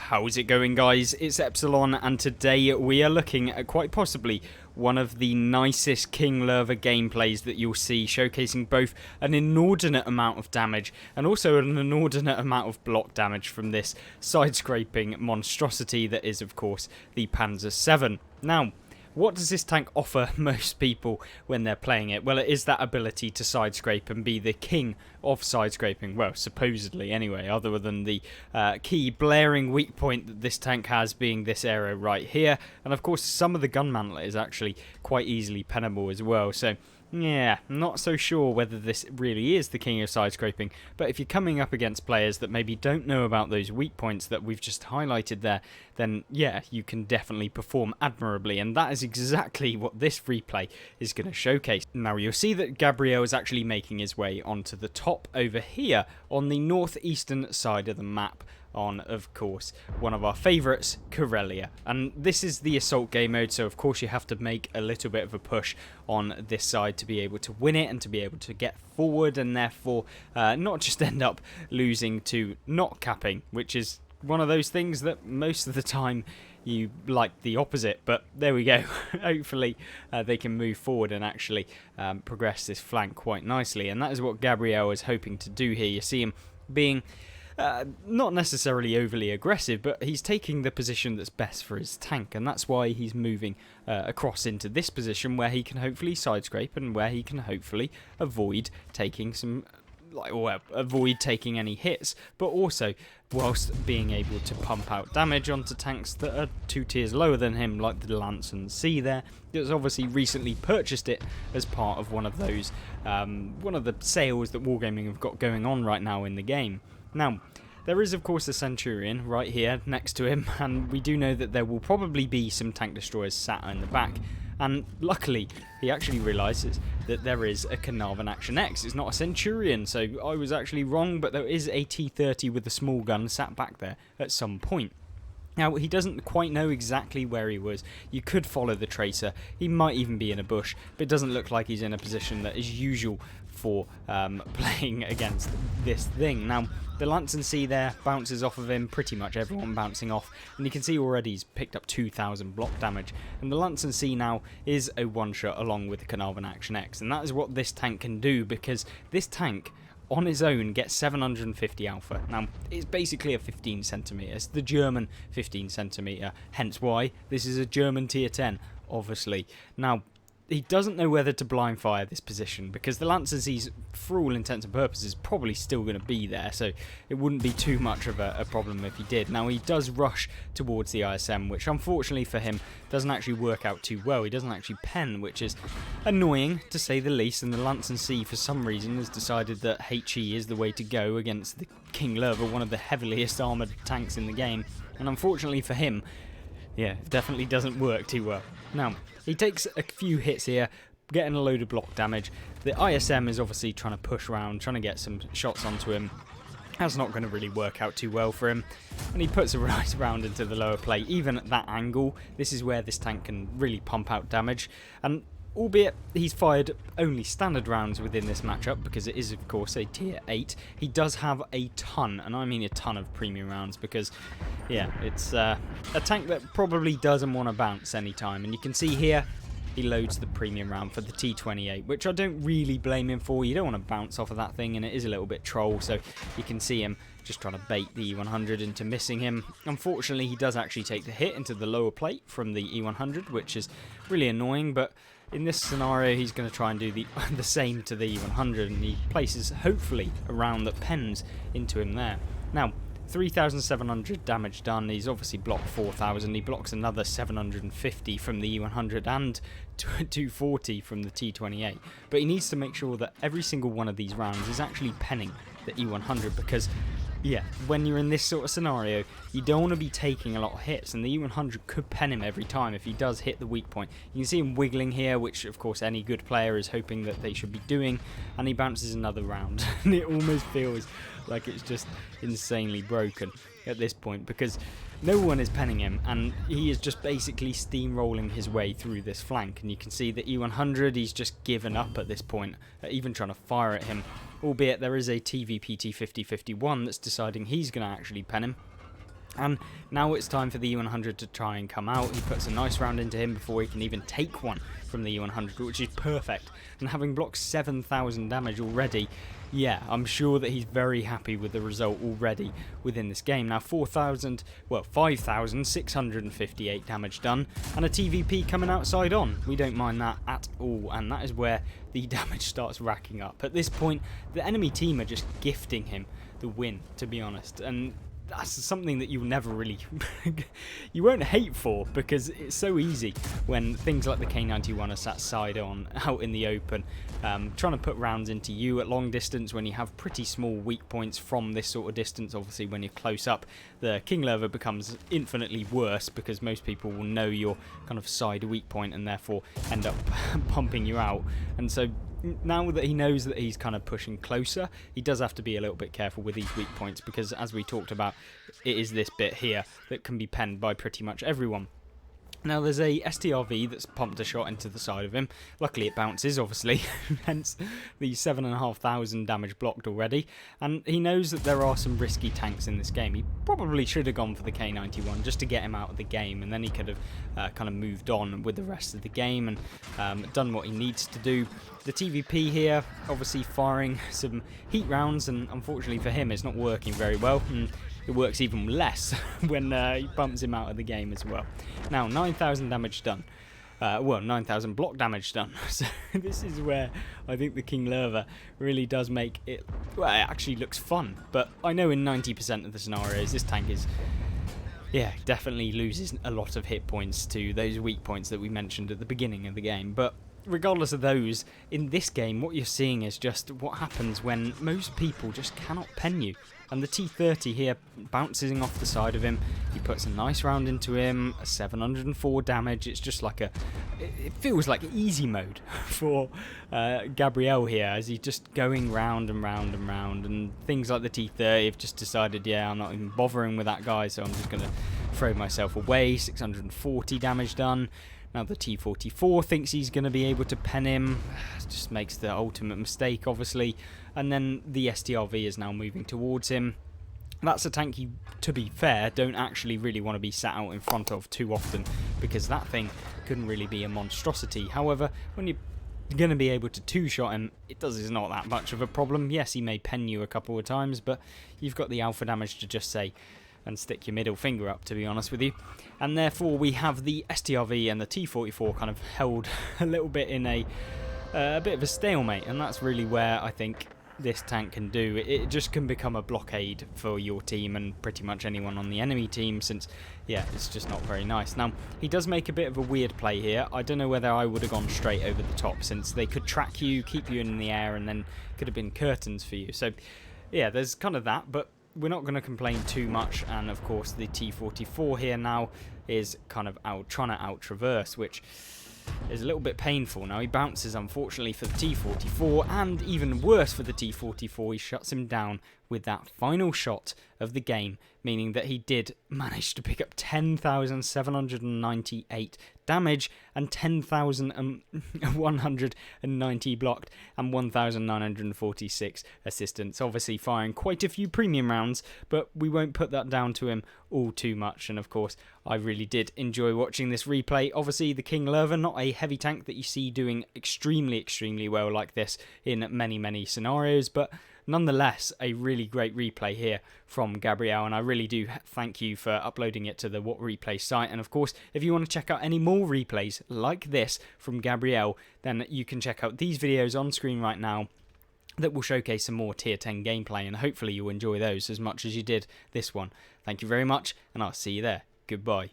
How's it going, guys? It's Epsilon, and today we are looking at quite possibly one of the nicest King Lurver gameplays that you'll see, showcasing both an inordinate amount of damage and also an inordinate amount of block damage from this side-scraping monstrosity that is, of course, the Panzer VII. Now, what does this tank offer most people when they're playing it? Well, it is that ability to side-scrape and be the king of side-scraping. Well, supposedly anyway, other than the key blaring weak point that this tank has being this arrow right here. And of course, some of the gun mantlet is actually quite easily pennable as well. So, yeah, not so sure whether this really is the king of side-scraping, but if you're coming up against players that maybe don't know about those weak points that we've just highlighted there, then yeah, you can definitely perform admirably, and that is exactly what this replay is going to showcase. Now, you'll see that Gabriel is actually making his way onto the top over here on the northeastern side of the map, on, of course, one of our favourites, Corellia. And this is the assault game mode, so of course you have to make a little bit of a push on this side to be able to win it and to be able to get forward, and therefore not just end up losing to not capping, which is one of those things that most of the time you like the opposite. But there we go. Hopefully they can move forward and actually progress this flank quite nicely, and that is what Gabriel is hoping to do here. You see him being not necessarily overly aggressive, but he's taking the position that's best for his tank, and that's why he's moving across into this position where he can hopefully side scrape and where he can hopefully avoid taking some, avoid taking any hits, but also whilst being able to pump out damage onto tanks that are 2 tiers lower than him, like the Lance and C there. It's obviously recently purchased it as part of one of those, one of the sales that Wargaming have got going on right now in the game. Now, there is of course a Centurion right here next to him, and we do know that there will probably be some tank destroyers sat in the back, and luckily he actually realises that there is a Carnarvon Action X. It's not a Centurion, so I was actually wrong, but there is a T-30 with a small gun sat back there at some point. Now, he doesn't quite know exactly where he was. You could follow the tracer. He might even be in a bush, but it doesn't look like he's in a position that is usual for playing against this thing. Now, the Lance and C there bounces off of him, pretty much everyone bouncing off, and you can see already he's picked up 2,000 block damage. And the Lance and C now is a one-shot along with the Carnarvon Action X, and that is what this tank can do, because this tank on his own gets 750 alpha. Now, it's basically a 15 centimeter. It's the German 15 centimeter, hence why this is a German tier 10, obviously. Now, he doesn't know whether to blind fire this position, because the Lancers, he's, for all intents and purposes, probably still going to be there, so it wouldn't be too much of a problem if he did. Now, he does rush towards the ISM, which unfortunately for him doesn't actually work out too well. He doesn't actually pen, which is annoying to say the least, and the Lance and C for some reason has decided that HE is the way to go against the King Lurver, one of the heaviest armoured tanks in the game, and unfortunately for him, yeah, it definitely doesn't work too well. Now, he takes a few hits here, getting a load of block damage. The ISM is obviously trying to push around, trying to get some shots onto him. That's not going to really work out too well for him. And he puts a right round into the lower plate. Even at that angle, this is where this tank can really pump out damage. And albeit he's fired only standard rounds within this matchup, because it is of course a tier 8, he does have a ton, and I mean a ton of premium rounds, because yeah, it's a tank that probably doesn't want to bounce anytime. And you can see here he loads the premium round for the T28, which I don't really blame him for. You don't want to bounce off of that thing, and it is a little bit troll, so you can see him just trying to bait the E100 into missing him. Unfortunately, he does actually take the hit into the lower plate from the E100, which is really annoying, but in this scenario, he's going to try and do the same to the E100, and he places, hopefully, a round that pens into him there. Now, 3,700 damage done. He's obviously blocked 4,000. He blocks another 750 from the E100 and 240 from the T28. But he needs to make sure that every single one of these rounds is actually penning the E100, because yeah, when you're in this sort of scenario, you don't want to be taking a lot of hits, and the E100 could pen him every time if he does hit the weak point. You can see him wiggling here, which of course any good player is hoping that they should be doing, and he bounces another round. And it almost feels like it's just insanely broken at this point, because no one is penning him, and he is just basically steamrolling his way through this flank. And you can see that E100, he's just given up at this point, even trying to fire at him, albeit there is a TVPT 5051 that's deciding he's going to actually pen him. And now it's time for the U100 to try and come out. He puts a nice round into him before he can even take one from the U100, which is perfect. And having blocked 7,000 damage already, yeah, I'm sure that he's very happy with the result already within this game. Now 5,658 damage done, and a TVP coming outside on. We don't mind that at all, and that is where the damage starts racking up. At this point, the enemy team are just gifting him the win, to be honest, and that's something that you'll never really you won't hate for, because it's so easy when things like the K91 are sat side on out in the open, trying to put rounds into you at long distance when you have pretty small weak points from this sort of distance. Obviously when you're close up, the King Lurver becomes infinitely worse, because most people will know your kind of side weak point and therefore end up pumping you out. And so now that he knows that he's kind of pushing closer, he does have to be a little bit careful with these weak points, because as we talked about, it is this bit here that can be penned by pretty much everyone. Now there's a STRV that's pumped a shot into the side of him. Luckily it bounces, obviously, hence the 7,500 damage blocked already. And he knows that there are some risky tanks in this game. He probably should have gone for the K91 just to get him out of the game, and then he could have kind of moved on with the rest of the game and done what he needs to do. The TVP here obviously firing some heat rounds, and unfortunately for him it's not working very well. And it works even less when he bumps him out of the game as well. Now 9,000 damage done. Well, 9,000 block damage done. So this is where I think the King Lurver really does make it, well, it actually looks fun. But I know in 90% of the scenarios this tank is, yeah, definitely loses a lot of hit points to those weak points that we mentioned at the beginning of the game. But regardless of those, in this game what you're seeing is just what happens when most people just cannot pen you. And the T30 here bouncing off the side of him, he puts a nice round into him, 704 damage. It's just like it feels like easy mode for Gabriel here, as he's just going round and round and round, and things like the T30 have just decided, yeah, I'm not even bothering with that guy, so I'm just going to throw myself away. 640 damage done. Now the T44 thinks he's going to be able to pen him, just makes the ultimate mistake obviously, and then the STRV is now moving towards him. That's a tank you, to be fair, don't actually really want to be sat out in front of too often, because that thing couldn't really be a monstrosity. However, when you're going to be able to two-shot him, is not that much of a problem. Yes, he may pen you a couple of times, but you've got the alpha damage to just say and stick your middle finger up, to be honest with you. And therefore we have the STRV and the T44 kind of held a little bit in a bit of a stalemate, and that's really where I think this tank can do. It just can become a blockade for your team and pretty much anyone on the enemy team, since, yeah, it's just not very nice. Now, he does make a bit of a weird play here. I don't know whether I would have gone straight over the top, since they could track you, keep you in the air, and then could have been curtains for you. So, yeah, there's kind of that, but we're not going to complain too much. And of course the T44 here now is kind of trying to out-traverse, which is a little bit painful. Now he bounces, unfortunately, for the T44, and even worse for the T44, he shuts him down with that final shot of the game, meaning that he did manage to pick up 10,798 damage and 10,190 blocked and 1,946 assistance. Obviously firing quite a few premium rounds, but we won't put that down to him all too much. And of course, I really did enjoy watching this replay. Obviously, the King Lurver, not a heavy tank that you see doing extremely well like this in many scenarios, but nonetheless, a really great replay here from Gabriel, and I really do thank you for uploading it to the What Replay site. And of course, if you want to check out any more replays like this from Gabriel, then you can check out these videos on screen right now that will showcase some more tier 10 gameplay, and hopefully you'll enjoy those as much as you did this one. Thank you very much, and I'll see you there. Goodbye.